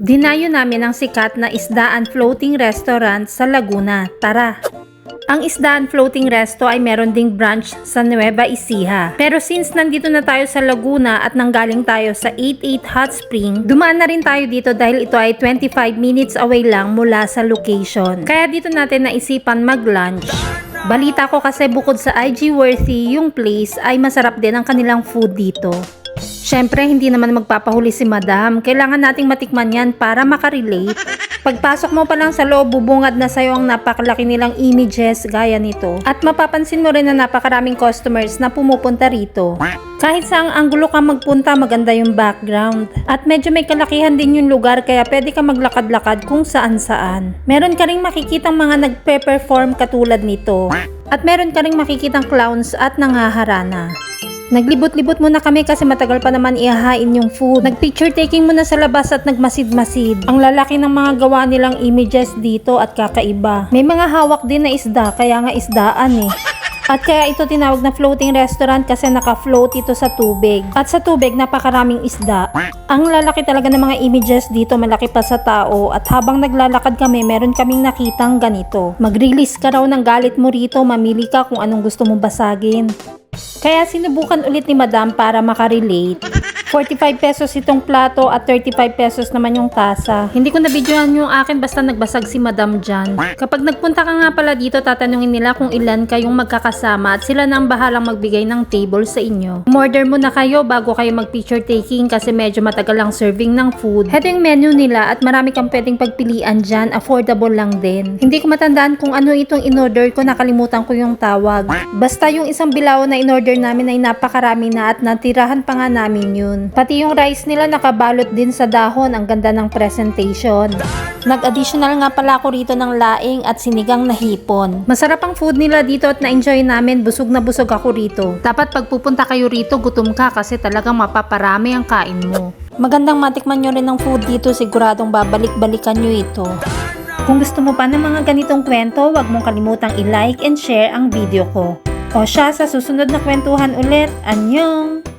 Dinayo namin ang sikat na Isdaan Floating Restaurant sa Laguna. Tara! Ang Isdaan Floating Resto ay meron ding branch sa Nueva Ecija. Pero since nandito na tayo sa Laguna at nanggaling tayo sa 88 Hot Spring, dumaan na rin tayo dito dahil ito ay 25 minutes away lang mula sa location. Kaya dito natin naisipan mag-lunch. Balita ko kasi bukod sa IG worthy, yung place ay masarap din ang kanilang food dito. Syempre, hindi naman magpapahuli si Madam. Kailangan nating matikman yan para makarelate. Pagpasok mo pa lang sa loob, bubungad na sa'yo ang napakalaki nilang images gaya nito. At mapapansin mo rin na napakaraming customers na pumupunta rito. Kahit saang anggulo ka magpunta, maganda yung background. At medyo may kalakihan din yung lugar kaya pwede ka maglakad-lakad kung saan-saan. Meron ka ring makikitang mga nagpe-perform katulad nito. At meron ka ring makikitang clowns at nanghaharana. Naglibot-libot muna kami kasi matagal pa naman ihahain yung food. Nagpicture taking muna sa labas at nagmasid-masid. Ang lalaki ng mga gawa nilang images dito at kakaiba. May mga hawak din na isda kaya nga isdaan eh. At kaya ito tinawag na floating restaurant kasi naka-float ito sa tubig. At sa tubig napakaraming isda. Ang lalaki talaga ng mga images dito, malaki pa sa tao. At habang naglalakad kami, meron kaming nakitang ganito. Mag-release ka raw ng galit mo rito, mamili ka kung anong gusto mong basagin. Kaya sinubukan ulit ni Madam para makarelate. 45 pesos itong plato at 35 pesos naman yung tasa. Hindi ko na-videoan yung akin basta nagbasag si Madam dyan. Kapag nagpunta ka nga pala dito, tatanungin nila kung ilan kayong magkakasama at sila na ang bahalang magbigay ng table sa inyo. Umorder muna kayo bago kayo mag-picture taking kasi medyo matagal ang serving ng food. Heto yung menu nila at marami kang pwedeng pagpilian dyan, affordable lang din. Hindi ko matandaan kung ano itong in-order ko, nakalimutan ko yung tawag. Basta yung isang bilao na in-order namin ay napakarami na at natirahan pa nga namin yun. Pati yung rice nila nakabalot din sa dahon, ang ganda ng presentation. Nag-additional nga pala ako rito ng laing at sinigang na hipon. Masarap ang food nila dito at na-enjoy namin, busog na busog ako rito. Dapat pag pupunta kayo rito, gutom ka kasi talagang mapaparami ang kain mo. Magandang matikman nyo rin ng food dito, siguradong babalik-balikan nyo ito. Kung gusto mo pa ng mga ganitong kwento, huwag mong kalimutang i-like and share ang video ko. O siya, sa susunod na kwentuhan ulit, anyong!